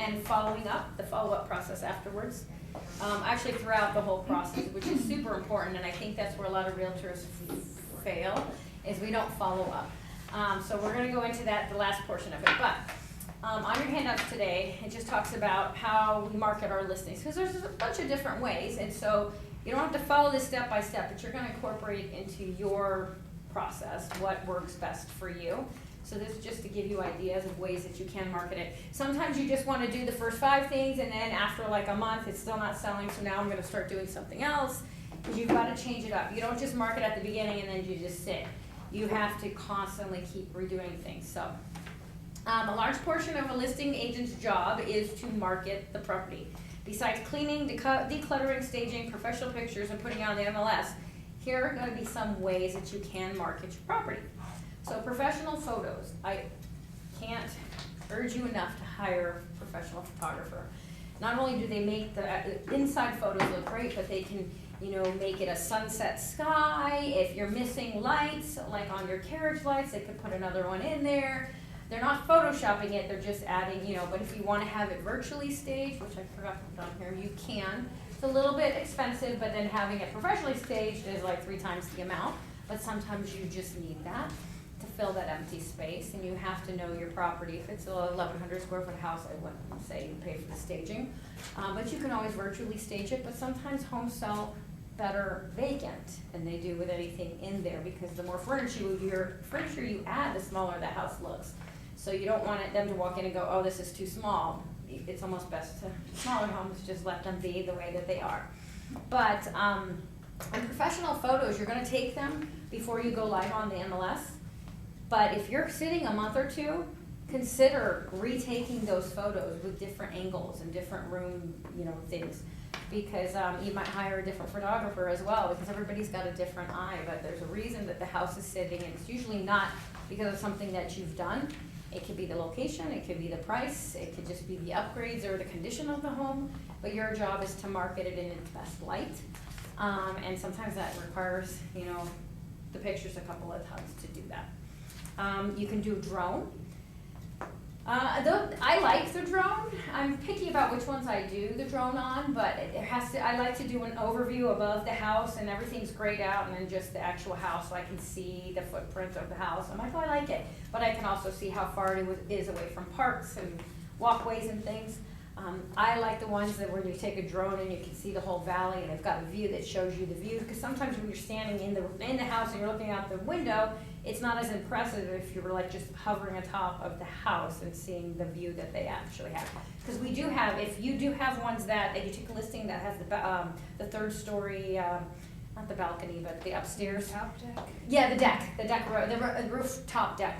and following up, the follow-up process afterwards. Actually throughout the whole process, which is super important, and I think that's where a lot of realtors fail, is we don't follow up. So we're gonna go into that, the last portion of it, but on your handouts today, it just talks about how we market our listings, because there's a bunch of different ways, and so you don't have to follow this step by step, but you're gonna incorporate into your process what works best for you. So this is just to give you ideas of ways that you can market it. Sometimes you just want to do the first 5 things, and then after like a month it's still not selling, so now I'm going to start doing something else. You've got to change it up. You don't just market at the beginning and then you just sit. You have to constantly keep redoing things. So a large portion of a listing agent's job is to market the property. Besides cleaning, decluttering, staging, professional pictures, and putting on the MLS, here are going to be some ways that you can market your property. So professional photos. I can't urge you enough to hire a professional photographer. Not only do they make the inside photos look great, but they can, make it a sunset sky. If you're missing lights, like on your carriage lights, they could put another one in there. They're not photoshopping it, they're just adding, but if you want to have it virtually staged, which I forgot to put on here, you can. It's a little bit expensive, but then having it professionally staged is like 3 times the amount. But sometimes you just need that to fill that empty space, and you have to know your property. If it's a 1,100 square foot house, I wouldn't say you pay for the staging, but you can always virtually stage it. But sometimes homes sell better vacant than they do with anything in there, because the more furniture you add, the smaller that house looks. So you don't want them to walk in and go, oh, this is too small. It's almost best to smaller homes, just let them be the way that they are. But in professional photos, you're going to take them before you go live on the MLS. But if you're sitting a month or 2, consider retaking those photos with different angles and different room, things. Because you might hire a different photographer as well, because everybody's got a different eye. But there's a reason that the house is sitting, and it's usually not because of something that you've done. It could be the location, it could be the price, it could just be the upgrades or the condition of the home. But your job is to market it in its best light. And sometimes that requires, the pictures a couple of times to do that. You can do drone. I like the drone. I'm picky about which ones I do the drone on, but I like to do an overview above the house and everything's grayed out, and then just the actual house, so I can see the footprint of the house. I'm like, oh, I like it. But I can also see how far it is away from parks and walkways and things. I like the ones that where you take a drone and you can see the whole valley, and they've got a view that shows you the view. Because sometimes when you're standing in the house and you're looking out the window, it's not as impressive if you were like just hovering atop of the house and seeing the view that they actually have. Because we do have, if you do have ones that you take a listing that has the 3rd story, not the balcony, but the upstairs. Top deck? Yeah, the rooftop deck.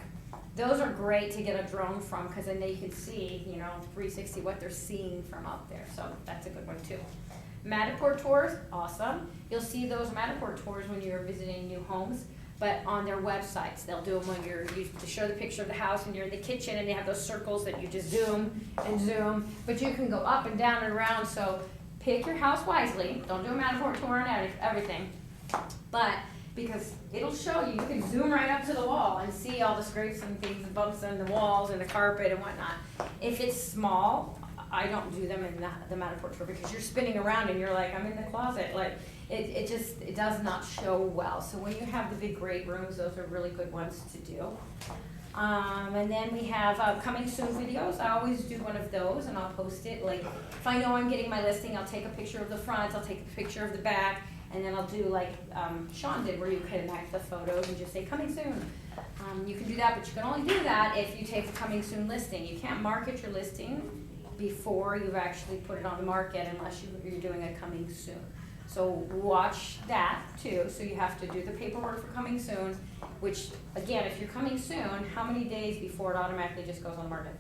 Those are great to get a drone from, because then they can see, 360 what they're seeing from up there. So that's a good one too. Matterport tours, awesome. You'll see those Matterport tours when you're visiting new homes, but on their websites. They'll do them when you show the picture of the house and you're in the kitchen, and they have those circles that you just zoom and zoom. But you can go up and down and around, so pick your house wisely. Don't do a Matterport tour on everything. But because it'll show you can zoom right up to the wall and see all the scrapes and things and bumps on the walls and the carpet and whatnot. If it's small, I don't do them in the Matterport tour, because you're spinning around and you're like, I'm in the closet. Like it does not show well. So when you have the big great rooms, those are really good ones to do. And then we have coming soon videos. I always do one of those, and I'll post it. Like if I know I'm getting my listing, I'll take a picture of the front, I'll take a picture of the back, and then I'll do like Sean did, where you connect the photos and just say coming soon. You can do that, but you can only do that if you take the coming soon listing. You can't market your listing before you've actually put it on the market unless you're doing a coming soon. So watch that too. So you have to do the paperwork for coming soon, which again, if you're coming soon, how many days before it automatically just goes on the market?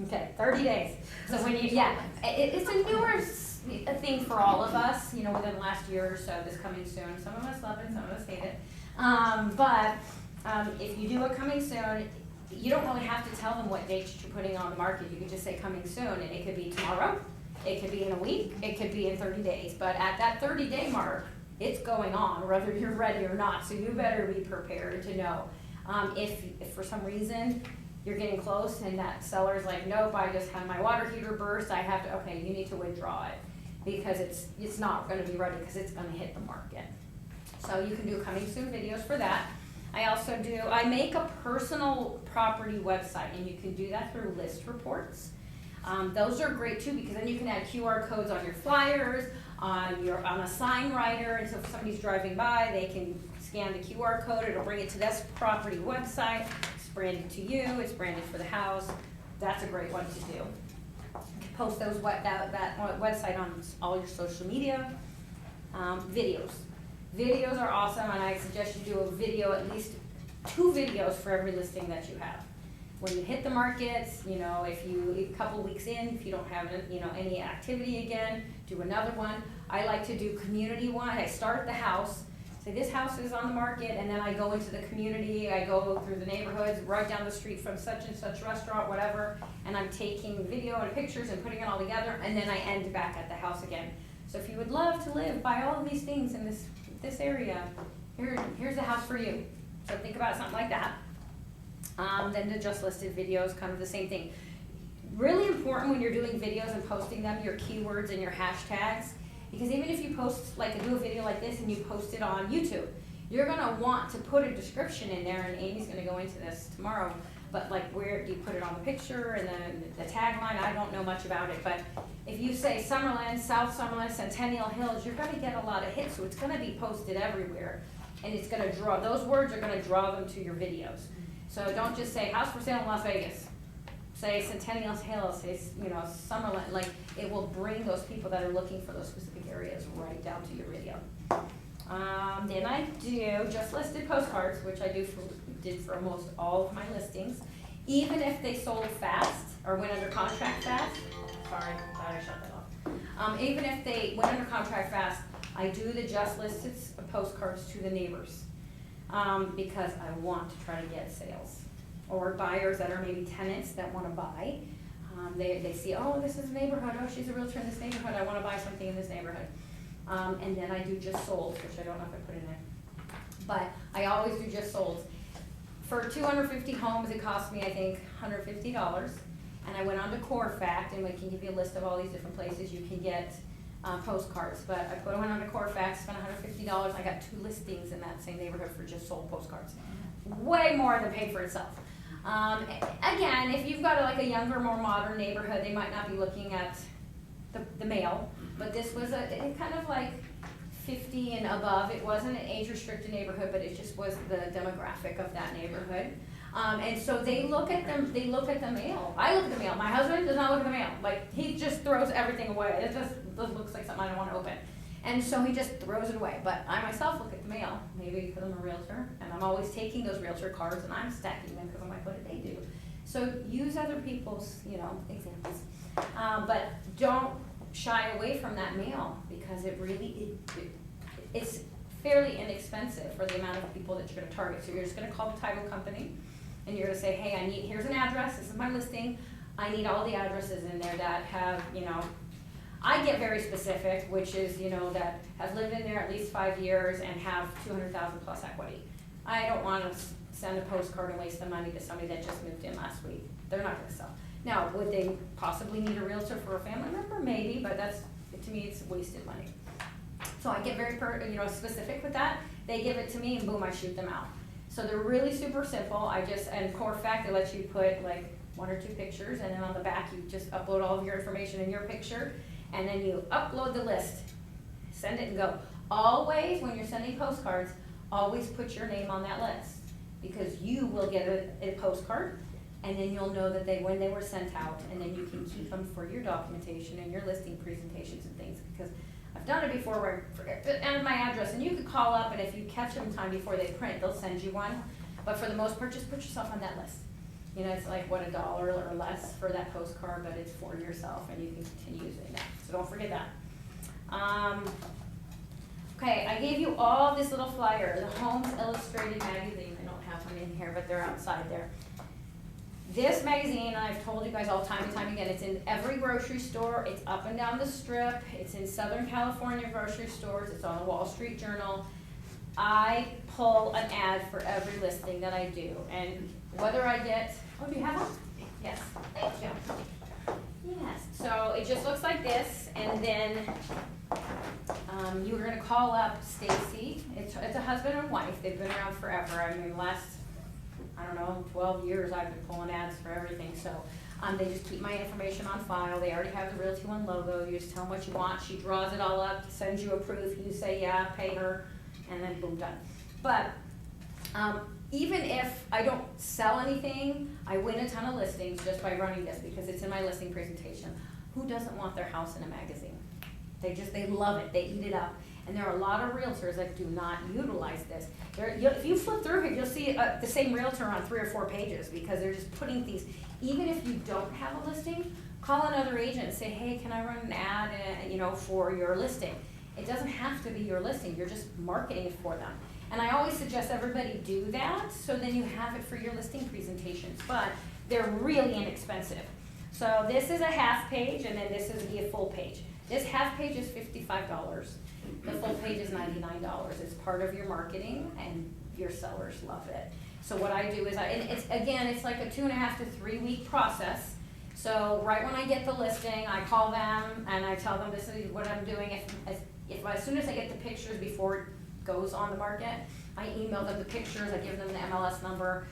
Okay, 30 days. So when it's a newer thing for all of us, within the last year or so, this coming soon. Some of us love it, some of us hate it. But if you do a coming soon, you don't really have to tell them what dates you're putting on the market. You can just say coming soon, and it could be tomorrow, it could be in a week, it could be in 30 days. But at that 30-day mark, it's going on, whether you're ready or not. So you better be prepared to know. If for some reason you're getting close and that seller's like, nope, I just had my water heater burst, I have to, okay, you need to withdraw it, because it's not gonna be ready, because it's gonna hit the market. So you can do coming soon videos for that. I make a personal property website, and you can do that through List Reports. Those are great too, because then you can add QR codes on your flyers, on a sign writer, and so if somebody's driving by, they can scan the QR code, it'll bring it to this property website, it's branded to you, it's branded for the house. That's a great one to do. You can post that website on all your social media. Videos. Videos are awesome, and I suggest you do a video, at least 2 videos for every listing that you have. When you hit the markets, you know, if you, a couple weeks in, if you don't have, you know, any activity again, do another one. I like to do community one. I start at the house, say this house is on the market, and then I go into the community, I go through the neighborhoods, right down the street from such and such restaurant, whatever, and I'm taking video and pictures and putting it all together, and then I end back at the house again. So if you would love to live by all of these things in this area, here's the house for you. So think about something like that. Then the just listed videos, kind of the same thing. Really important when you're doing videos and posting them, your keywords and your hashtags, because even if you post, like do a video like this and you post it on YouTube, you're gonna want to put a description in there, and Amy's gonna go into this tomorrow, but like where do you put it on the picture and then the tagline? I don't know much about it, but if you say Summerlin, South Summerlin, Centennial Hills, you're gonna get a lot of hits, so it's gonna be posted everywhere, and it's gonna draw, those words are gonna draw them to your videos. So don't just say house for sale in Las Vegas. Say Centennial Hills, say, you know, Summerlin, like it will bring those people that are looking for those specific areas right down to your video. Then I do just listed postcards, which I did for almost all of my listings. Even if they sold fast or went under contract fast, sorry, thought I shut that off. Even if they went under contract fast, I do the just listed postcards to the neighbors. Because I want to try to get sales. Or buyers that are maybe tenants that want to buy. They see, oh, this is a neighborhood, oh, she's a realtor in this neighborhood, I want to buy something in this neighborhood. And then I do just sold, which I don't know if I put in there. But I always do just sold. For 250 homes, it cost me, I think, $150. And I went on to Corefact, and we can give you a list of all these different places you can get postcards. But I went on to Corefact, spent $150. I got 2 listings in that same neighborhood for just sold postcards. Way more than paid for itself. Again, if you've got like a younger, more modern neighborhood, they might not be looking at the mail, but this was a kind of like 50 and above. It wasn't an age-restricted neighborhood, but it just was the demographic of that neighborhood. And so they look at them. They look at the mail. I look at the mail. My husband does not look at the mail. Like he just throws everything away. It just looks like something I don't want to open. And so he just throws it away. But I myself look at the mail, maybe because I'm a realtor, and I'm always taking those realtor cards and I'm stacking them because I'm like, what did they do? So use other people's, you know, examples. But don't shy away from that mail, because it really, it's fairly inexpensive for the amount of people that you're gonna target. So you're just gonna call the title company and you're gonna say, hey, here's an address, this is my listing. I need all the addresses in there that have, you know, I get very specific, which is, you know, that have lived in there at least 5 years and have 200,000 plus equity. I don't want to send a postcard and waste the money to somebody that just moved in last week. They're not going to sell. Now, would they possibly need a realtor for a family member? Maybe, but that's, to me, it's wasted money. So I get very specific with that. They give it to me and boom, I shoot them out. So they're really super simple. And Corefact, they let you put like 1 or 2 pictures, and then on the back you just upload all of your information in your picture, and then you upload the list, send it and go. Always, when you're sending postcards, always put your name on that list, because you will get a postcard, and then you'll know that when they were sent out, and then you can keep them for your documentation and your listing presentations and things, because I've done it before where I forget to enter my address, and you could call up, and if you catch them in time before they print, they'll send you one. But for the most part, just put yourself on that list. You know, it's like, what, $1 or less for that postcard, but it's for yourself, and you can continue using that. So don't forget that. Okay, I gave you all this little flyer, the Homes Illustrated magazine. I don't have them in here, but they're outside there. This magazine, I've told you guys all time and time again, it's in every grocery store. It's up and down the strip. It's in Southern California grocery stores. It's on the Wall Street Journal. I pull an ad for every listing that I do, and whether I get Oh, do you have one? Yes, thank you. Yes, so it just looks like this, and then you were gonna call up Stacy. It's a husband and wife. They've been around forever. I mean, last, I don't know, 12 years I've been pulling ads for everything. So they just keep my information on file. They already have the Realty One logo. You just tell them what you want. She draws it all up, sends you a proof. You say yeah, pay her, and then boom, done. But even if I don't sell anything, I win a ton of listings just by running this because it's in my listing presentation. Who doesn't want their house in a magazine? They love it, they eat it up. And there are a lot of realtors that do not utilize this. If you flip through here, you'll see the same realtor on 3 or 4 pages because they're just putting these, even if you don't have a listing, call another agent and say, hey, can I run an ad for your listing? It doesn't have to be your listing, you're just marketing it for them. And I always suggest everybody do that, so then you have it for your listing presentations, but they're really inexpensive. So this is a half page, and then this is a full page. This half page is $55. The full page is $99. It's part of your marketing, and your sellers love it. So what I do is, it's like a 2.5 to 3 week process. So right when I get the listing, I call them and I tell them this is what I'm doing. As soon as I get the pictures before it goes on the market, I email them the pictures, I give them the MLS number.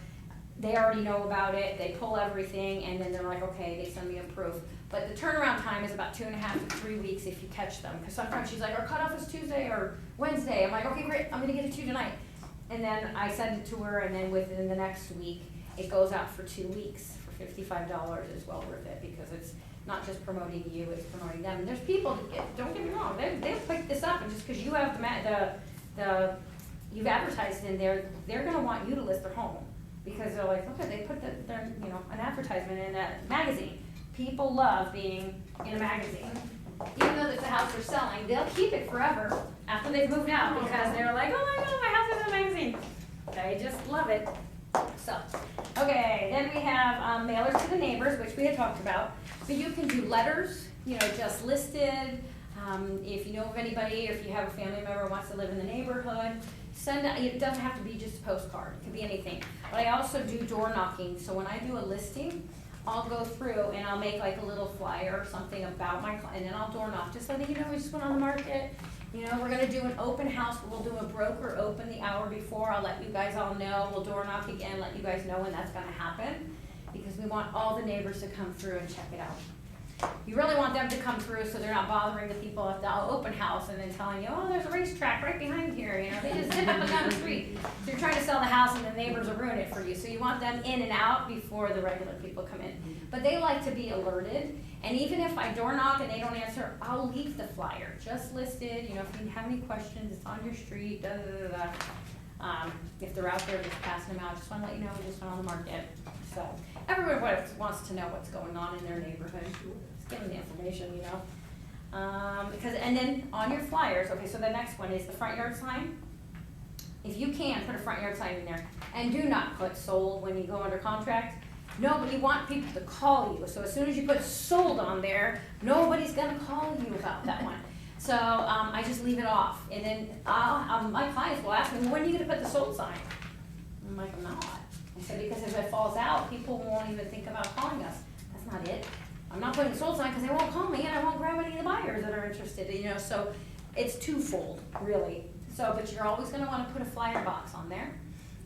They already know about it, they pull everything, and then they're like, okay, they send me a proof. But the turnaround time is about 2.5 to 3 weeks if you catch them. Because sometimes she's like, our cutoff is Tuesday or Wednesday. I'm like, okay, great, I'm gonna get it to you tonight. And then I send it to her, and then within the next week, it goes out for 2 weeks for $55. Is well worth it because it's not just promoting you, it's promoting them. And there's people, don't get me wrong, they'll pick this up, and just because you have you've advertised in there, they're gonna want you to list their home. Because they're like, okay, they put an advertisement in a magazine. People love being in a magazine. Even though it's a house they're selling, they'll keep it forever after they've moved out because they're like, oh my God, my house is in a magazine. They just love it. So, okay, then we have mailers to the neighbors, which we had talked about. But you can do letters, just listed. If you know of anybody, or if you have a family member who wants to live in the neighborhood, it doesn't have to be just a postcard, it could be anything. But I also do door knocking, so when I do a listing, I'll go through and I'll make like a little flyer or something about my client, and then I'll door knock, just letting we just went on the market. We're gonna do an open house, we'll do a broker open the hour before, I'll let you guys all know, we'll door knock again, let you guys know when that's gonna happen, because we want all the neighbors to come through and check it out. You really want them to come through so they're not bothering the people at the open house and then telling you, oh, there's a racetrack right behind here, they just sit up and down the street. So you're trying to sell the house and the neighbors will ruin it for you. So you want them in and out before the regular people come in. But they like to be alerted, and even if I door knock and they don't answer, I'll leave the flyer, just listed, if you have any questions, it's on your street, da da da da. If they're out there just passing them out, just want to let you know we just went on the market. So everyone wants to know what's going on in their neighborhood. Just give them the information, and then on your flyers, okay, so the next one is the front yard sign. If you can, put a front yard sign in there, and do not put sold when you go under contract. Nobody want people to call you, so as soon as you put sold on there, nobody's gonna call you about that one. So I just leave it off, and then my clients will ask me, well, when are you gonna put the sold sign? I'm like, I'm not. I said, because if it falls out, people won't even think about calling us. That's not it. I'm not putting a sold sign because they won't call me and I won't grab any of the buyers that are interested, so it's twofold, really. So, but you're always gonna wanna put a flyer box on there.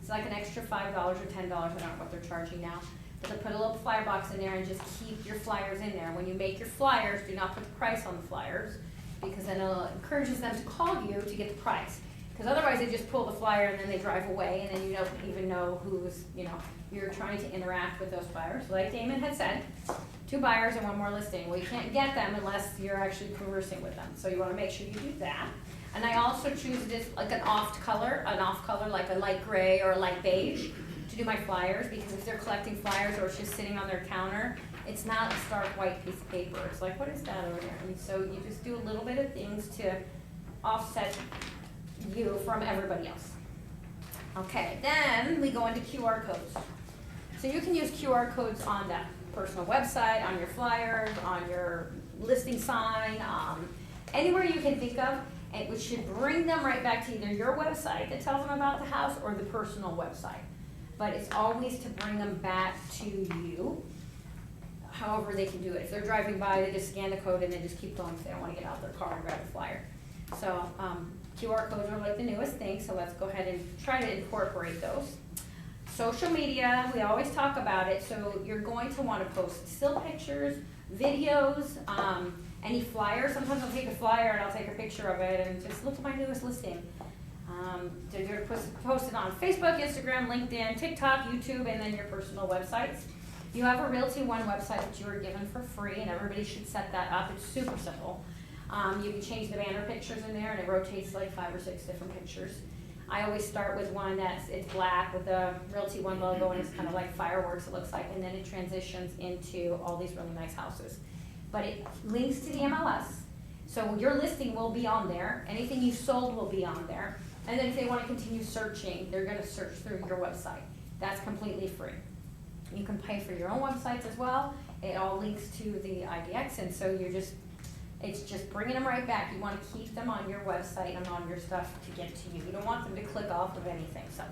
It's like an extra $5 or $10, I don't know what they're charging now. But to put a little flyer box in there and just keep your flyers in there. When you make your flyers, do not put the price on the flyers, because then it encourages them to call you to get the price. Because otherwise they just pull the flyer and then they drive away, and then you don't even know who's, you're trying to interact with those buyers. Like Damon had said, 2 buyers and 1 more listing. Well, you can't get them unless you're actually conversing with them. So you want to make sure you do that. And I also choose this like an off color like a light gray or a light beige to do my flyers, because if they're collecting flyers or it's just sitting on their counter, it's not a stark white piece of paper. It's like, what is that over there? And so you just do a little bit of things to offset you from everybody else. Okay, then we go into QR codes. So you can use QR codes on that personal website, on your flyers, on your listing sign, anywhere you can think of, which should bring them right back to either your website that tells them about the house or the personal website. but it's always to bring them back to you, however they can do it. If they're driving by, they just scan the code and they just keep going, because they don't wanna get out of their car and grab a flyer. So, QR codes are like the newest thing, so let's go ahead and try to incorporate those. Social media, we always talk about it, so you're going to wanna post still pictures, videos, any flyers. Sometimes I'll take a flyer and I'll take a picture of it and just look at my newest listing. So you're gonna post it on Facebook, Instagram, LinkedIn, TikTok, YouTube, and then your personal websites. You have a Realty One website that you were given for free, and everybody should set that up. It's super simple. You can change the banner pictures in there, and it rotates like 5 or 6 different pictures. I always start with one it's black with the Realty One logo, and it's kind of like fireworks, it looks like, and then it transitions into all these really nice houses. But it links to the MLS, so your listing will be on there. Anything you sold will be on there. And then if they want to continue searching, they're going to search through your website. That's completely free. You can pay for your own websites as well. It all links to the IDX, and so it's just bringing them right back. You want to keep them on your website and on your stuff to get to you. You don't want them to click off of anything. So,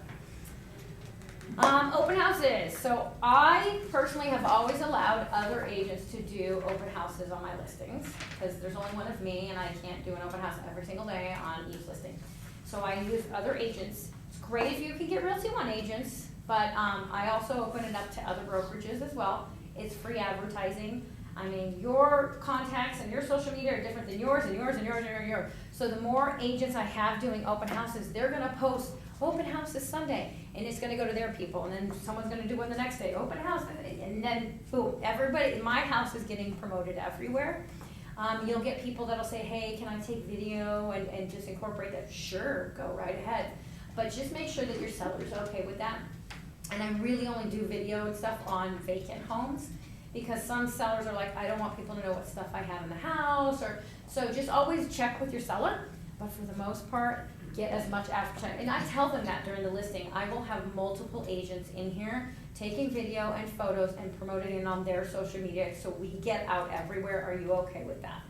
open houses. So I personally have always allowed other agents to do open houses on my listings, because there's only one of me, and I can't do an open house every single day on each listing. So I use other agents. It's great if you can get Realty One agents, but I also open it up to other brokerages as well. It's free advertising. I mean, your contacts and your social media are different than yours and yours and yours and yours. So the more agents I have doing open houses, they're gonna post open house this Sunday, and it's gonna go to their people, and then someone's gonna do one the next day, open house, and then boom, everybody, my house is getting promoted everywhere. You'll get people that'll say, hey, can I take video and just incorporate that? Sure, go right ahead. But just make sure that your seller's okay with that. And I really only do video and stuff on vacant homes, because some sellers are like, I don't want people to know what stuff I have in the house, or so just always check with your seller. But for the most part, get as much advertising. And I tell them that during the listing. I will have multiple agents in here taking video and photos and promoting it on their social media, so we get out everywhere. Are you okay with that?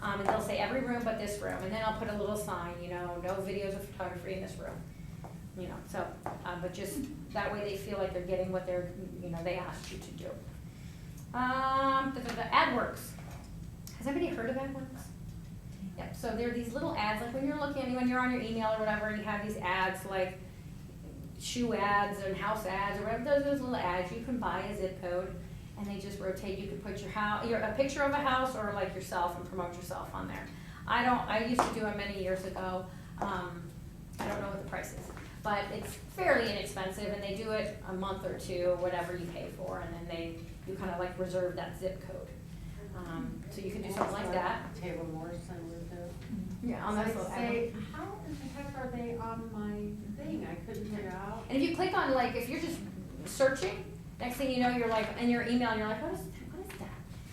And they'll say every room but this room, and then I'll put a little sign, no videos of photography in this room. So, but just that way they feel like they're getting what they asked you to do. The AdWorks. Has anybody heard of AdWorks? Yep, so there are these little ads, like when you're on your email or whatever, and you have these ads like shoe ads and house ads or whatever, those little ads, you can buy a zip code and they just rotate. You can put a picture of a house or like yourself and promote yourself on there. I used to do it many years ago. I don't know what the price is, but it's fairly inexpensive, and they do it a month or two, whatever you pay for, and then you kind of like reserve that zip code. So you can do something like that. Taylor Morrison would do. Yeah, on that little say, how in the heck are they on my thing? I couldn't figure out. And if you click on, like, if you're just searching, next thing you know, you're like, in your email, and you're like, what is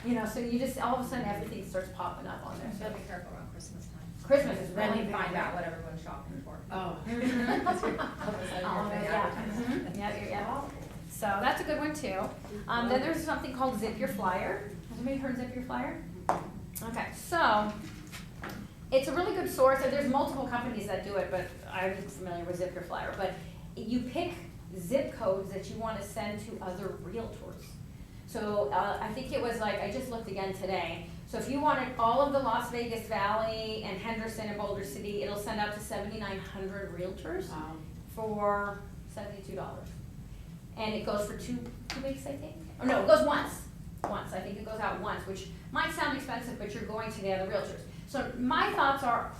that? So you just, all of a sudden, everything starts popping up on there. So So be careful around Christmas time. Christmas is Then really you find big. out what everyone's shopping for. Oh. Yeah. So that's a good one too. Then there's something called Zip Your Flyer. Has anybody heard of Zip Your Flyer? Okay, so it's a really good source. There's multiple companies that do it, but I'm familiar with Zip Your Flyer. But you pick zip codes that you want to send to other realtors. So I think it was like, I just looked again today. So if you wanted all of the Las Vegas Valley and Henderson and Boulder City, it'll send out to 7,900 realtors for $72. And it goes for two weeks, I think. Or no, it goes once. I think it goes out once, which might sound expensive, but you're going to the other realtors. So my thoughts are,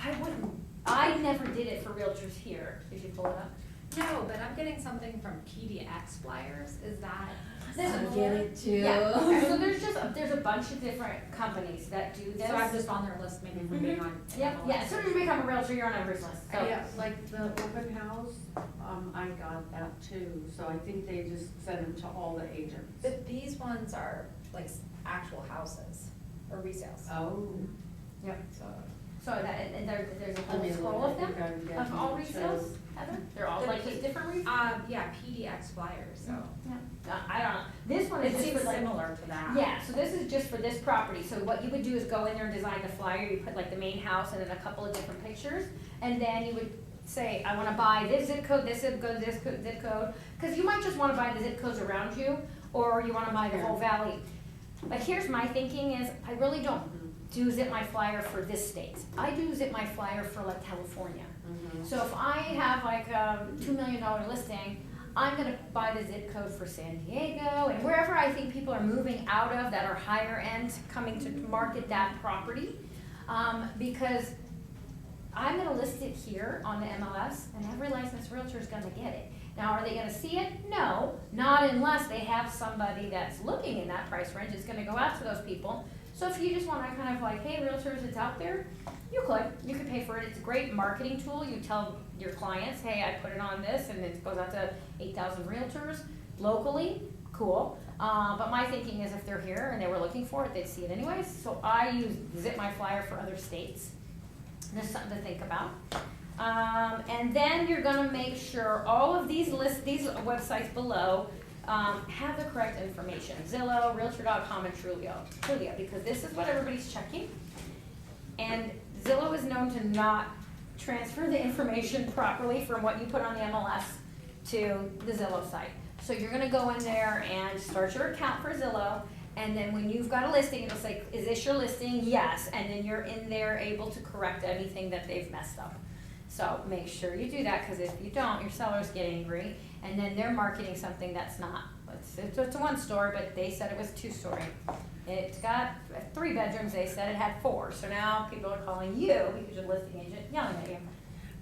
I never did it for realtors here. Did you pull it up? No, but I'm getting something from PDX Flyers. Is that? I get it too. Yeah, okay. So there's a bunch of different companies that do this. So I'm just on their list, maybe for being on. Yeah. As soon as you become a realtor, you're on everybody's list. So. Yeah, like the open house, I got that too, so I think they just send them to all the agents. But these ones are like actual houses or resales. Oh. Yep. So and there's a whole scroll of them of all resales. Heather? They're all like just different resales. Yeah, PDX Flyers. So. Yeah. I don't know. This one is It just seems for like, similar to that. yeah, so this is just for this property. So what you would do is go in there and design the flyer. You put like the main house and then a couple of different pictures, and then you would say, I wanna buy this zip code, this zip code, this zip code, cause you might just wanna buy the zip codes around you, or you wanna buy the whole valley. But here's my thinking is, I really don't do Zip My Flyer for this state. I do Zip My Flyer for like California. So if I have like a $2 million listing, I'm gonna buy the zip code for San Diego and wherever I think people are moving out of that are higher end, coming to market that property. Because I'm gonna list it here on the MLS and every licensed realtor is gonna get it. Now, are they gonna see it? No, not unless they have somebody that's looking in that price range. It's gonna go out to those people. So if you just wanna kind of like, hey, realtors, it's out there, you can pay for it. It's a great marketing tool. You tell your clients, hey, I put it on this, and it goes out to 8,000 realtors locally, cool. But my thinking is if they're here and they were looking for it, they'd see it anyways. So I use Zip My Flyer for other states. There's something to think about. And then you're gonna make sure all of these these websites below have the correct information. Zillow, Realtor.com, and Trulia, because this is what everybody's checking. And Zillow is known to not transfer the information properly from what you put on the MLS to the Zillow site. So you're gonna go in there and start your account for Zillow, and then when you've got a listing, it'll say, is this your listing? Yes, and then you're in there able to correct anything that they've messed up. So make sure you do that, because if you don't, your sellers get angry, and then they're marketing something that's not. It's a one story, but they said it was 2-story. It's got 3 bedrooms, they said it had 4, so now people are calling you, because you're a listing agent, yelling at you.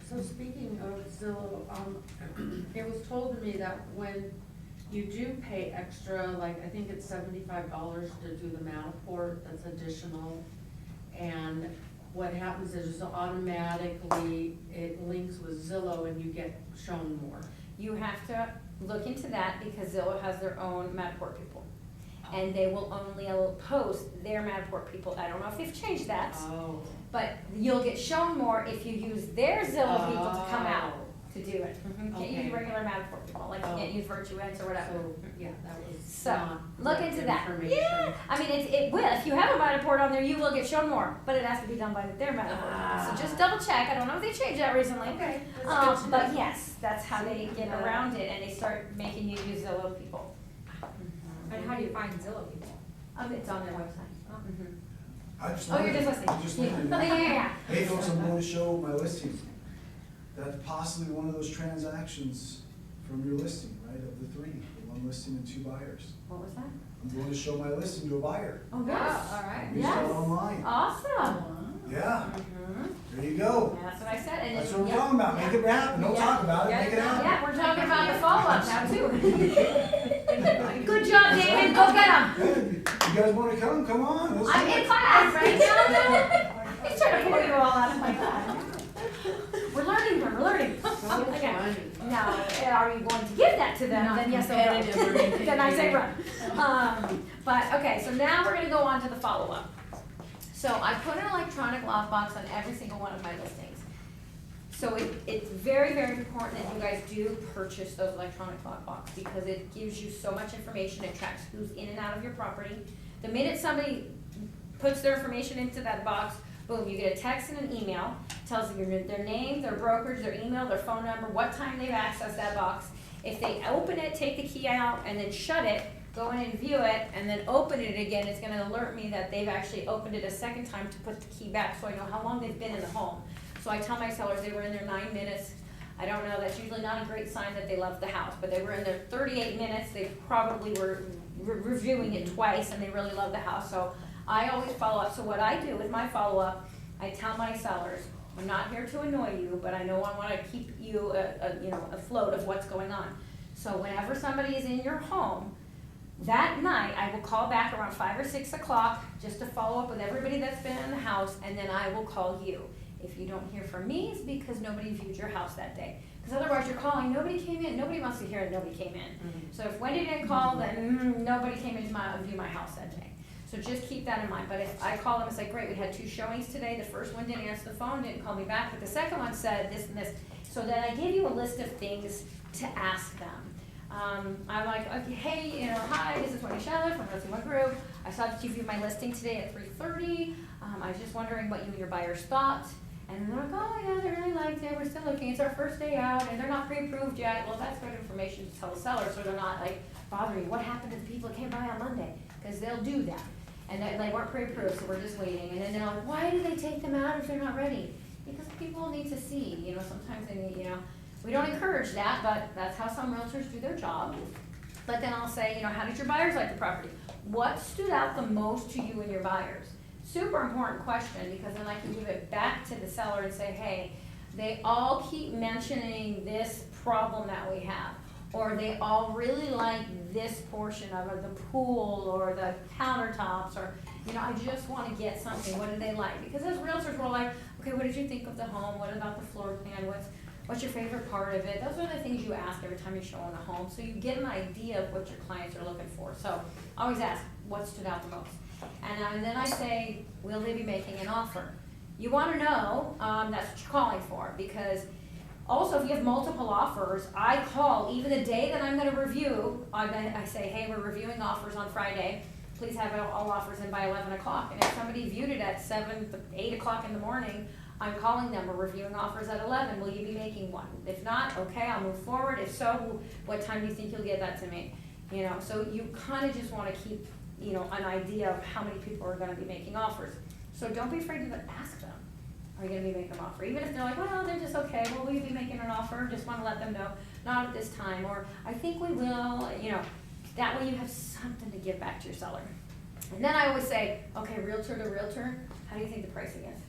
So speaking of Zillow, it was told to me that when you do pay extra, like I think it's $75 to do the Matterport, that's additional. And what happens is automatically it links with Zillow and you get shown more. You have to look into that because Zillow has their own Matterport people. And they will only post their Matterport people. I don't know if they've changed that, but you'll get shown more if you use their Zillow people to come out to do it. You can't use regular Matterport people, like you can't use Virtuance or whatever. So, yeah, that was So, not look correct into that. information. Yeah, I mean, it will. If you have a Matterport on there, you will get shown more, but it has to be done by their Matterport. So just double check. I don't know if they changed that recently. Okay, that's good to But know. yes, that's how they get around it, and they start making you use Zillow people. And how do you find Zillow people? It's on their website. I just Oh, you're wondered- just listening. I'm just wondering. Yeah. Hey folks, I'm going to show my listing. That's possibly one of those transactions from your listing, right, of the 3, the 1 listing and 2 buyers. What was that? I'm going to show my listing to a buyer. Oh, Yeah, yes. all right. Reached out Yes. online. Awesome. Yeah, Mhm. there you go. Yeah, that's what I said. And That's then- what we're yeah. talking about, make it happen, don't Yeah. talk about it, Yeah, make it happen. Yeah, we're talking about the follow-up now too. Good job, David, go get him. Good. You guys wanna come on, let's I'm do in it. class right now. He's trying to pull you all out of my class. We're learning. So Okay. funny. Now, are you going to give that to them? Not Then yes, competitive or they'll go. anything. Then I say run. But, okay, so now we're gonna go on to the follow-up. So I put an electronic lockbox on every single one of my listings. So it's very, very important that you guys do purchase those electronic lockbox because it gives you so much information. It tracks who's in and out of your property. The minute somebody puts their information into that box, boom, you get a text and an email, tells you their name, their brokerage, their email, their phone number, what time they've accessed that box. If they open it, take the key out, and then shut it, go in and view it, and then open it again, it's gonna alert me that they've actually opened it a second time to put the key back so I know how long they've been in the home. So I tell my sellers they were in there 9 minutes. I don't know, that's usually not a great sign that they love the house, but they were in there 38 minutes. They probably were reviewing it twice and they really love the house. So I always follow up. So what I do with my follow-up, I tell my sellers, I'm not here to annoy you, but I know I wanna keep you afloat of what's going on. So whenever somebody is in your home, that night, I will call back around 5 or 6 o'clock just to follow up with everybody that's been in the house, and then I will call you. If you don't hear from me, it's because nobody viewed your house that day. Because otherwise you're calling, nobody came in, nobody wants to hear it, nobody came in. So if Wendy didn't call, then nobody came in to view my house that day. So just keep that in mind. But if I call them and say, great, we had 2 showings today, the first one didn't answer the phone, didn't call me back, but the second one said this and this. So then I give you a list of things to ask them. I'm like, okay, hey, hi, this is Wendy Scheller from Rosie One Group. I saw that you viewed my listing today at 3:30. I was just wondering what you and your buyers thought. And they're like, oh yeah, they really liked it, we're still looking, it's our first day out, and they're not pre-approved yet. Well, that's good information to tell the seller, so they're not like bothering, what happened to the people that came by on Monday? Because they'll do that. And they weren't pre-approved, so we're just waiting. And then they're like, why do they take them out if they're not ready? Because people need to see, sometimes they need, we don't encourage that, but that's how some realtors do their job. But then I'll say, how did your buyers like the property? What stood out the most to you and your buyers? Super important question, because then I can give it back to the seller and say, hey, they all keep mentioning this problem that we have, or they all really like this portion of it, the pool or the countertops, or, I just want to get something, what do they like? Because as realtors, we're like, okay, what did you think of the home? What about the floor plan? What's your favorite part of it? Those are the things you ask every time you show in a home, so you get an idea of what your clients are looking for. So I always ask, what stood out the most? And then I say, will they be making an offer? You want to know, that's what you're calling for, because also if you have multiple offers, I call even the day that I'm going to review. I say, hey, we're reviewing offers on Friday. Please have all offers in by 11 o'clock. And if somebody viewed it at 8 o'clock in the morning, I'm calling them, we're reviewing offers at 11, will you be making one? If not, okay, I'll move forward. If so, what time do you think you'll get that to me? So you kind of just want to keep, an idea of how many people are going to be making offers. So don't be afraid to ask them, are you going to be making an offer? Even if they're like, well, they're just okay, well, will you be making an offer? Just want to let them know, not at this time, or I think we will, that way you have something to give back to your seller. And then I always say, okay, realtor to realtor, how do you think the pricing is?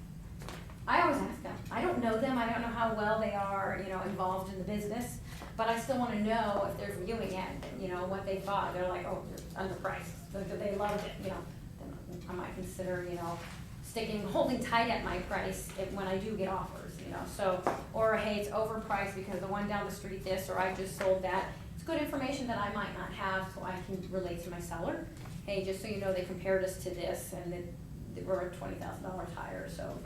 I always ask them. I don't know them, I don't know how well they are, involved in the business, but I still want to know if they're viewing it, what they thought. They're like, oh, it's underpriced, they loved it, then I might consider, holding tight at my price when I do get offers, so, or hey, it's overpriced because the one down the street this, or I just sold that. It's good information that I might not have, so I can relate to my seller. Hey, just so you know, they compared us to this, and we're $20,000 higher, so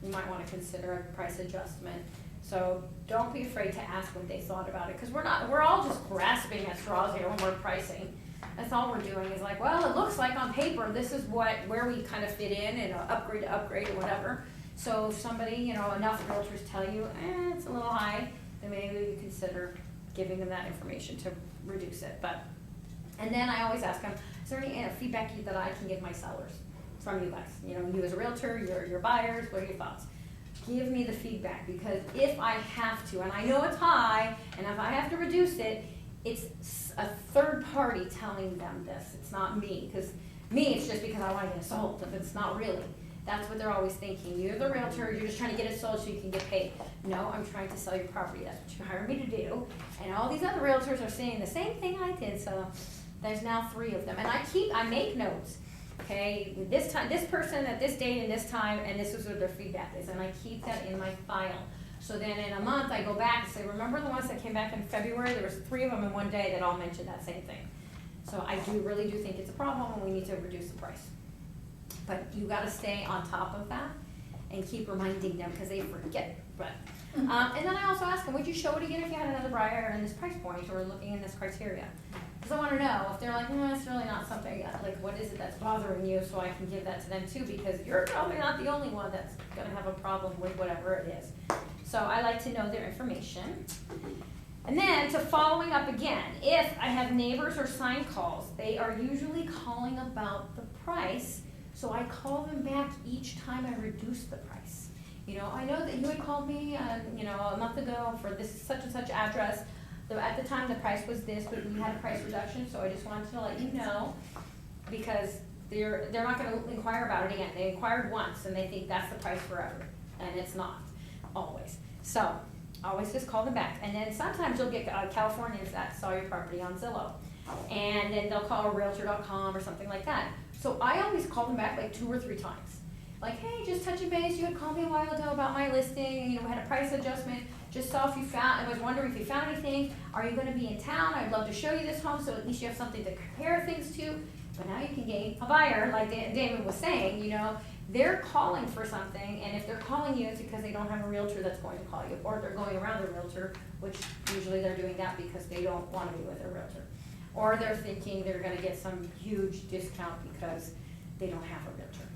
you might want to consider a price adjustment. So don't be afraid to ask what they thought about it, because we're all just grasping at straws here when we're pricing. That's all we're doing is like, well, it looks like on paper this is where we kind of fit in, and upgrade to upgrade or whatever. So if somebody, enough realtors tell you, it's a little high, then maybe you consider giving them that information to reduce it. And then I always ask them, is there any feedback that I can give my sellers from you guys? You as a realtor, your buyers, what are your thoughts? Give me the feedback, because if I have to, and I know it's high, and if I have to reduce it, it's a third party telling them this. It's not me, because it's just because I want to get it sold, but it's not really. That's what they're always thinking. You're the realtor, you're just trying to get it sold so you can get paid. No, I'm trying to sell your property. That's what you hired me to do. And all these other realtors are saying the same thing I did, so there's now 3 of them. And I make notes. Okay, this person at this date and this time, and this is what their feedback is, and I keep that in my file. So then in a month, I go back and say, remember the ones that came back in February? There was 3 of them in one day that all mentioned that same thing. So I really do think it's a problem, and we need to reduce the price. But you got to stay on top of that and keep reminding them, because they forget. But and then I also ask them, would you show it again if you had another buyer in this price point or looking in this criteria? Because I want to know if they're like, no, it's really not something, like what is it that's bothering you, so I can give that to them too, because you're probably not the only one that's going to have a problem with whatever it is. So I like to know their information. And then to following up again, if I have neighbors or sign calls, they are usually calling about the price, so I call them back each time I reduce the price. I know that you had called me, a month ago for this such and such address. At the time, the price was this, but we had a price reduction, so I just wanted to let you know, because they're not going to inquire about it again. They inquired once, and they think that's the price forever, and it's not, always. So always just call them back. And then sometimes you'll get Californians that saw your property on Zillow, and then they'll call Realtor.com or something like that. So I always call them back like 2 or 3 times. Like, hey, just touching base, you had called me a while ago about my listing, we had a price adjustment, just saw if you found, I was wondering if you found anything, are you gonna be in town, I'd love to show you this home, so at least you have something to compare things to, but now you can gain a buyer, like David was saying, they're calling for something, and if they're calling you, it's because they don't have a realtor that's going to call you, or they're going around the realtor, which usually they're doing that because they don't wanna be with a realtor. Or they're thinking they're gonna get some huge discount because they don't have a realtor.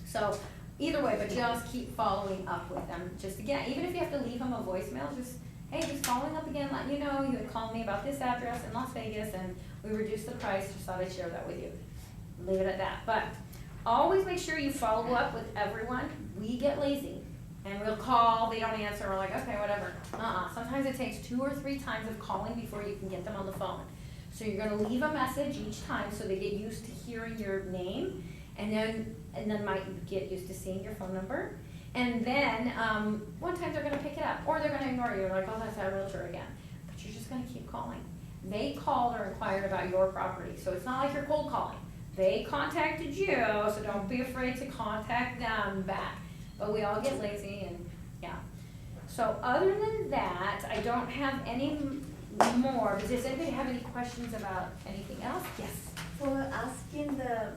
So either way, but just keep following up with them. Just again, even if you have to leave them a voicemail, just, hey, just following up again, letting you know, you had called me about this address in Las Vegas and we reduced the price, just thought I'd share that with you. Leave it at that. But always make sure you follow up with everyone. We get lazy and we'll call, they don't answer, we're like, okay, whatever. Sometimes it takes 2 or 3 times of calling before you can get them on the phone. So you're gonna leave a message each time so they get used to hearing your name, and then might get used to seeing your phone number. And then, one time they're gonna pick it up, or they're gonna ignore you, like, oh, that's our realtor again. But you're just gonna keep calling. They called or inquired about your property, so it's not like you're cold calling. They contacted you, so don't be afraid to contact them back. But we all get lazy and, yeah. So other than that, I don't have any more. Does anybody have any questions about anything else? Yes. For asking the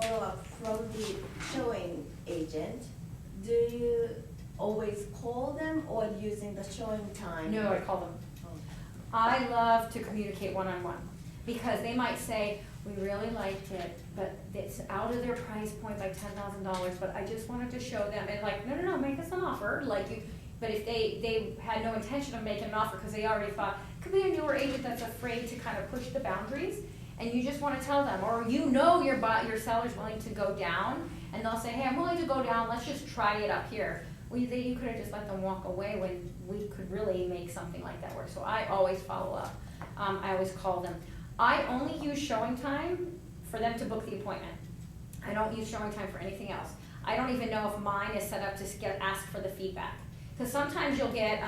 follow-up from the showing agent, do you always call them or using the showing time? No, I call them. Oh. I love to communicate one-on-one, because they might say, we really liked it, but it's out of their price point by $10,000, but I just wanted to show them, and like, no, make us an offer, like you, but if they had no intention of making an offer, because they already thought, could be a newer agent that's afraid to kind of push the boundaries, and you just wanna tell them, or you know your seller's willing to go down, and they'll say, hey, I'm willing to go down, let's just try it up here. Well, you could have just let them walk away when we could really make something like that work. So I always follow up. I always call them. I only use showing time for them to book the appointment. I don't use showing time for anything else. I don't even know if mine is set up to ask for the feedback. Because sometimes you'll get,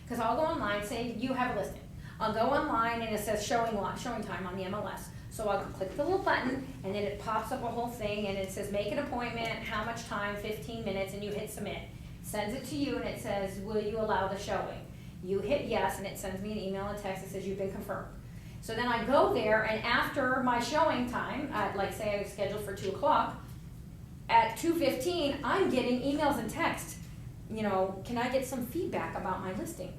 because I'll go online, say you have a listing. I'll go online and it says showing time on the MLS. So I'll click the little button and then it pops up a whole thing and it says make an appointment, how much time, 15 minutes, and you hit submit. Sends it to you and it says, will you allow the showing? You hit yes and it sends me an email and text that says you've been confirmed. So then I go there, and after my showing time, like say I was scheduled for 2 o'clock, at 2:15, I'm getting emails and texts. You know, can I get some feedback about my listing?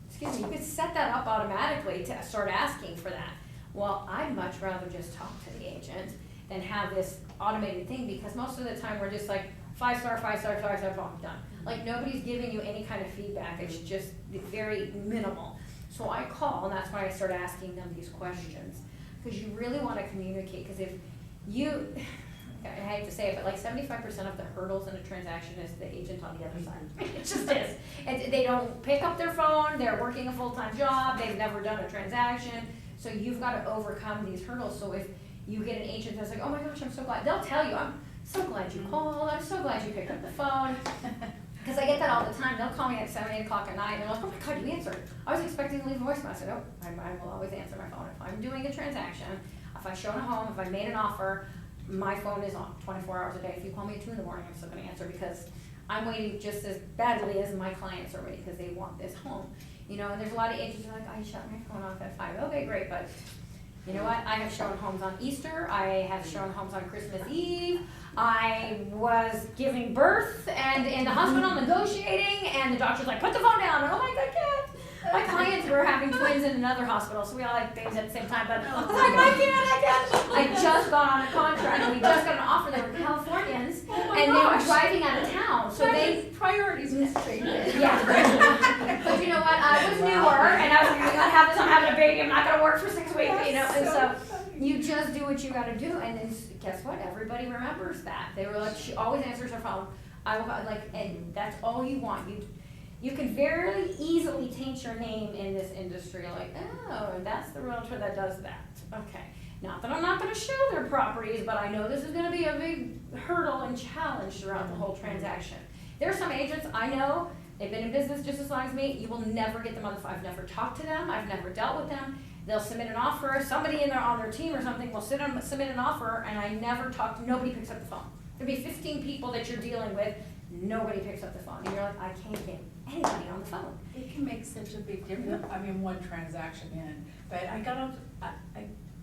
Excuse me, you could set that up automatically to start asking for that. Well, I'd much rather just talk to the agent than have this automated thing, because most of the time we're just like, 5-star, 5-star, 5-star, boom, done. Like nobody's giving you any kind of feedback, it's just very minimal. So I call, and that's why I start asking them these questions, because you really want to communicate, because if you, I hate to say it, but like 75% of the hurdles in a transaction is the agent on the other side. It just is. And they don't pick up their phone, they're working a full-time job, they've never done a transaction, so you've got to overcome these hurdles. So if you get an agent that's like, oh my gosh, I'm so glad, they'll tell you, I'm so glad you called, I'm so glad you picked up the phone. Because I get that all the time. They'll call me at 7, 8 o'clock at night, and they're like, oh my God, you answered. I was expecting to leave a voicemail. I said, oh, I will always answer my phone. If I'm doing a transaction, if I've shown a home, if I made an offer, my phone is on 24 hours a day. If you call me at 2 in the morning, I'm still gonna answer, because I'm waiting just as badly as my clients are waiting, because they want this home. You know, and there's a lot of agents who are like, I shut my phone off at 5. Okay, great, but you know what? I have shown homes on Easter. I have shown homes on Christmas Eve. I was giving birth and in the hospital negotiating, and the doctor's like, put the phone down. And, oh my God, I can't. My clients were having twins in another hospital, so we all had babies at the same time, but I was like, I can't. I just got on a contract, and we just got an offer. They were Californians, and they were driving out of town, so they priorities mistake. yeah. But you know what? I was newer, and I was like, I gotta have this. I'm having a baby. I'm not gonna work for 6 weeks, you know. And so you just do what you gotta do, and then guess what? Everybody remembers that. They were like, she always answers her phone. I will like, and that's all you want. You can very easily taint your name in this industry. Like, oh, that's the realtor that does that. Okay. Not that I'm not going to show their properties, but I know this is going to be a big hurdle and challenge throughout the whole transaction. There are some agents I know, they've been in business just as long as me, you will never get them on the phone. I've never talked to them, I've never dealt with them. They'll submit an offer, somebody on their team or something will submit an offer, and I never talk to, nobody picks up the phone. There'll be 15 people that you're dealing with, nobody picks up the phone. And you're like, I can't get anybody on the phone. It can make such a big difference, I mean, one transaction in, but I got on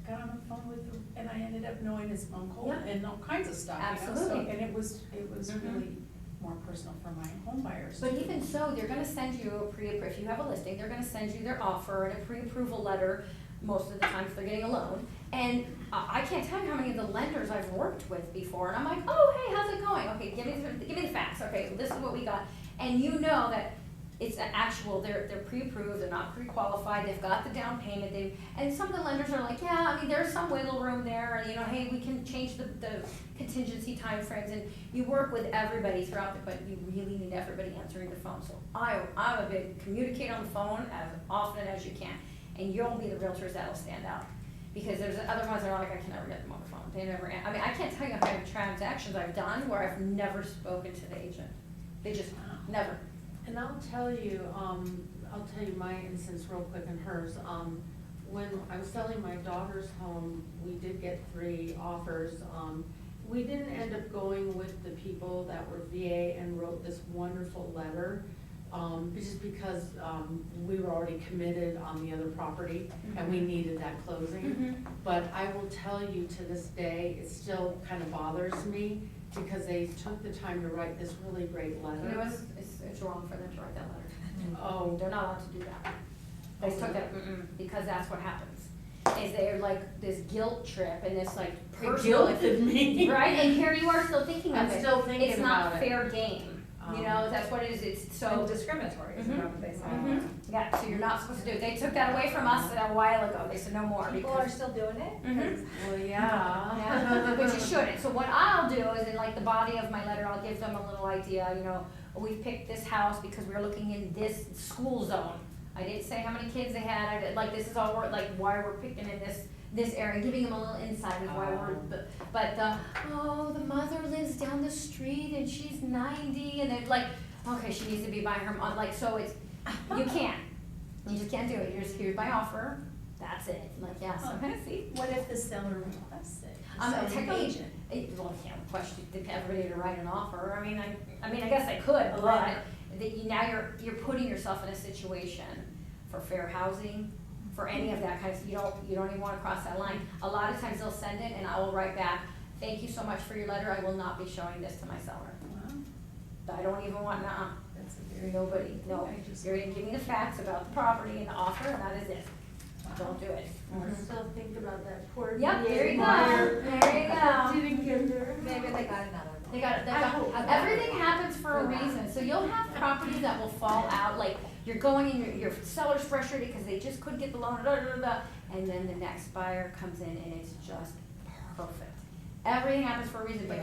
the phone with him, and I ended up knowing his uncle Yeah. and all kinds of stuff, you know, so, Absolutely. and it was Mhm. really more personal for my home buyers. But even so, they're gonna send you a if you have a listing, they're gonna send you their offer and a pre-approval letter most of the time if they're getting a loan. And I can't tell you how many of the lenders I've worked with before, and I'm like, oh, hey, how's it going? Okay, give me the facts, okay, this is what we got. And you know that it's an actual, they're pre-approved, they're not pre-qualified, they've got the down payment, and some of the lenders are like, yeah, I mean, there's some wiggle room there, and you know, hey, we can change the contingency timeframes, and you work with everybody throughout it, but you really need everybody answering the phone. So I'm a big communicate on the phone as often as you can, and you'll be the realtors that'll stand out. Because there's other ones that are like, I can never get them on the phone, they never, I mean, I can't tell you how many transactions I've done where I've never spoken to the agent. They just, never. And I'll tell you my instance real quick and hers. When I was selling my daughter's home, we did get 3 offers. We didn't end up going with the people that were VA and wrote this wonderful letter, just because, we were already committed on the other property and we needed that closing. But I will tell you, to this day, it still kind of bothers me because they took the time to write this really great letter. You know, it's wrong for them to write that letter. Oh. They're not allowed to do that. They took that, because that's what happens. Is they're like this guilt trip and this like It personal. guilted me. Right, and here you are still thinking of I'm it. still thinking It's not about it. fair game, you know, that's what it is, it's So so. discriminatory is Mhm. what they say. Yeah, so you're not supposed to do it. They took that away from us a while ago. They said no more People are because. still doing it? Mhm. Well, yeah. Yeah, but you shouldn't. So what I'll do is in like the body of my letter, I'll give them a little idea, you know, we picked this house because we were looking in this school zone. I didn't say how many kids they had, I did, like, this is all we're, like, why we're picking in this area, giving them a little insight of why we're, but the mother lives down the street and she's 90, and they're like, okay, she needs to be by her mom, like, so it's, you can't. You just can't do it. Here's my offer, that's it. Like, yes, okay, see? What if the seller requests it? Technically, Agent. well, you can't question everybody to write an offer. I mean, I guess I could, but now you're putting yourself in a situation for fair housing, for any of that kind of, you don't even wanna cross that line. A lot of times they'll send it and I will write back, thank you so much for your letter, I will not be showing this to my seller. Wow, I don't even want, that's a very. nobody, no, I just- you're gonna give me the facts about the property and the offer, and that is it. Don't do it. I still think about that poor. Yep, VA there you go, buyer. there you go. Didn't get there. Maybe they got another one. They got, I hope. everything happens for a reason, so you'll have properties that will fall out, like, you're going and your seller's frustrated because they just couldn't get the loan, and then the next buyer comes in and it's just perfect. Everything happens for a reason, but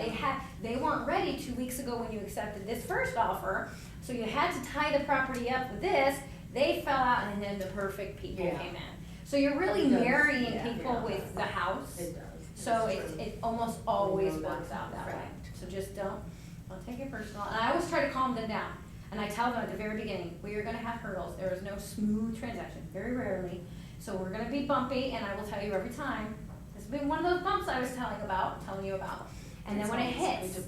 they weren't ready 2 weeks ago when you accepted this first offer, so you had to tie the property up with this, they fell out, and then the perfect people Yeah. came in. So you're really It does, marrying yeah. people with the house. It does. So It's true. it almost always We know works that out that for a way. fact. So just don't take it personal. And I always try to calm them down. And I tell them at the very beginning, we are gonna have hurdles. There is no smooth transaction, very rarely. So we're gonna be bumpy, and I will tell you every time, this has been one of those bumps I was telling you about. And then when it hits,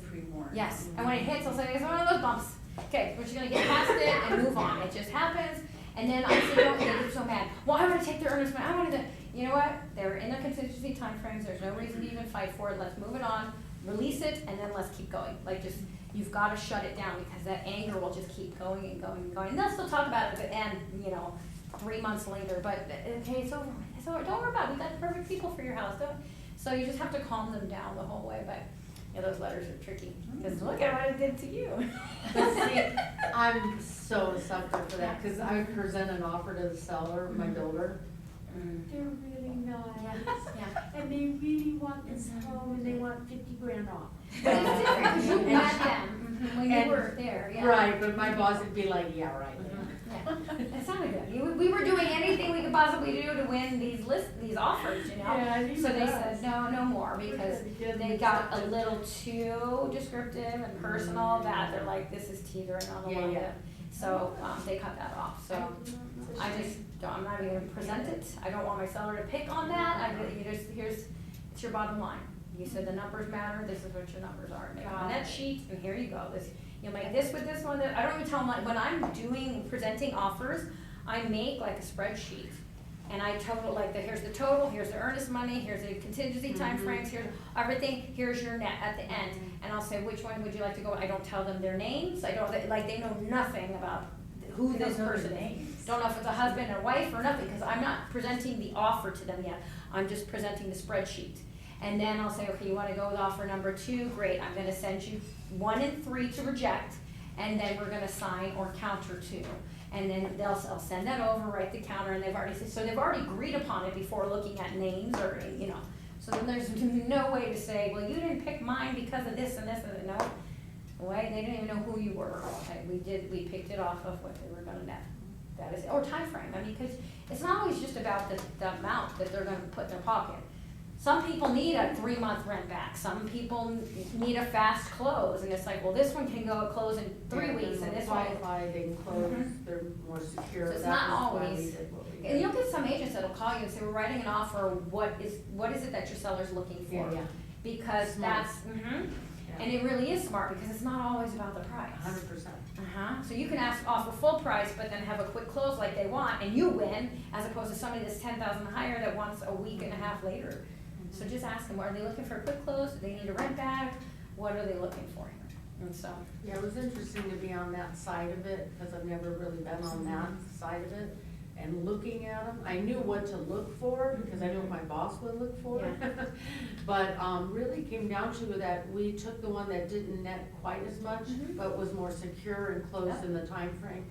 yes, and when it hits, I'll say, it's one of those bumps. Okay, we're just gonna get past it and move on. It just happens. And then I say, don't get so mad. Well, I wanna take their earnest money, I wanna do, you know what? They're in the contingency timeframes, there's no reason to even fight for it, let's move it on, release it, and then let's keep going. Like, just, you've gotta shut it down, because that anger will just keep going and going and going. And they'll still talk about it, and, 3 months later, but, okay, it's over, don't worry about it, we got the perfect people for your house, so you just have to calm them down the whole way, but, those letters are tricky, because look at what it did to you. But see, I'm so a sucker for that, cause I would present an offer to the seller, my builder. They're really nice. Yeah. And they really want this home and they want 50 grand off. But it's different, because you met them when you And- were there, yeah. Right, but my boss would be like, yeah, right. Yeah, it sounded good. We were doing anything we could possibly do to win these offers, Yeah, and So they even said, us. no more, because they got a little too descriptive and personal that they're like, this is teetering on the Yeah, line. yeah. So, they cut that off, so I just, I'm not even gonna present it. I don't want my seller to pick on that. It's your bottom line. You said the numbers matter, this is what your numbers are. Make on that sheet, and here you go. You'll make this with this one, I don't even tell them, like, when I'm presenting offers, I make like a spreadsheet. And I total, like, here's the total, here's the earnest money, here's the contingency timeframes, here's everything, here's your net at the end. And I'll say, which one would you like to go? I don't tell them their names, they know nothing about who They don't this know their person is. names. Don't know if it's a husband or wife or nothing, because I'm not presenting the offer to them yet. I'm just presenting the spreadsheet. And then I'll say, okay, you wanna go with offer number 2, great, I'm gonna send you 1 and 3 to reject, and then we're gonna sign or counter 2. And then I'll send that over, write the counter, and they've already agreed upon it before looking at names or, you know. So then there's no way to say, well, you didn't pick mine because of this and this and that, no. Why, they didn't even know who you were. We picked it off of what they were gonna net. That is, or time frame. I mean, because it's not always just about the amount that they're gonna put in their pocket. Some people need a 3-month rent back, some people need a fast close, and it's like, well, this one can go close in 3 weeks, and this one. Qualified and closed, they're more secure. So it's That not was why we always, did what we and did. you'll get some agents that'll call you and say, we're writing an offer, what is it that your seller's looking for? Yeah, yeah. Because Smart. that's, Yeah. and it really is smart, because it's not always about the price. 100%. So you can offer full price, but then have a quick close like they want, and you win, as opposed to somebody that's 10,000 higher that wants a week and a half later. So just ask them, are they looking for a quick close, do they need a rent back, what are they looking for here? And so, Yeah, it was interesting to be on that side of it, because I've never really been on that side of it. And looking at them, I knew what to look for, because I knew what my boss would look for. But, really came down to that we took the one that didn't net quite as much, Mhm. but was more secure and closed in the time frame.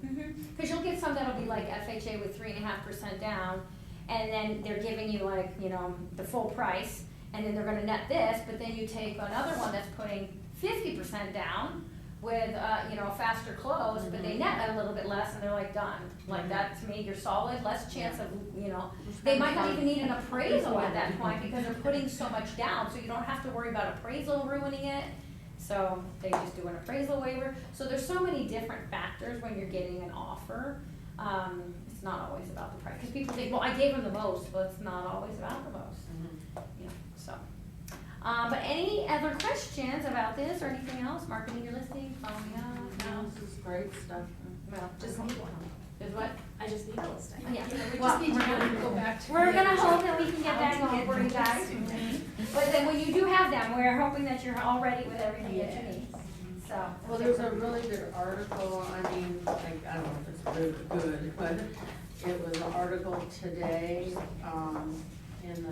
cause you'll get some that'll be like FHA with 3.5% down, and then they're giving you like, you know, the full price, and then they're gonna net this, but then you take another one that's putting 50% down with, you know, a faster close, but they net a little bit less, and they're like, done. Like, that to me, you're solid, less chance of, you know, they might not even need an appraisal at that point, because they're putting so much down, so you don't have to worry about appraisal ruining it. So they just do an appraisal waiver. So there's so many different factors when you're getting an offer. It's not always about the price, because people think, well, I gave them the most, but it's not always about the most, you know, so. But any other questions about this or anything else? Marketing your listing, following up? No, this is great stuff. Well, Just need one. is what? I just need a listing. Yeah. We Well, just need we're to gonna- go back to. We're gonna hope that we can get that I'll going for you guys. But then when you do have them, we're hoping that you're all ready with everything that you need, so. Well, there's a really good article, I mean, like, I don't know if it's really good, but it was an article today, in the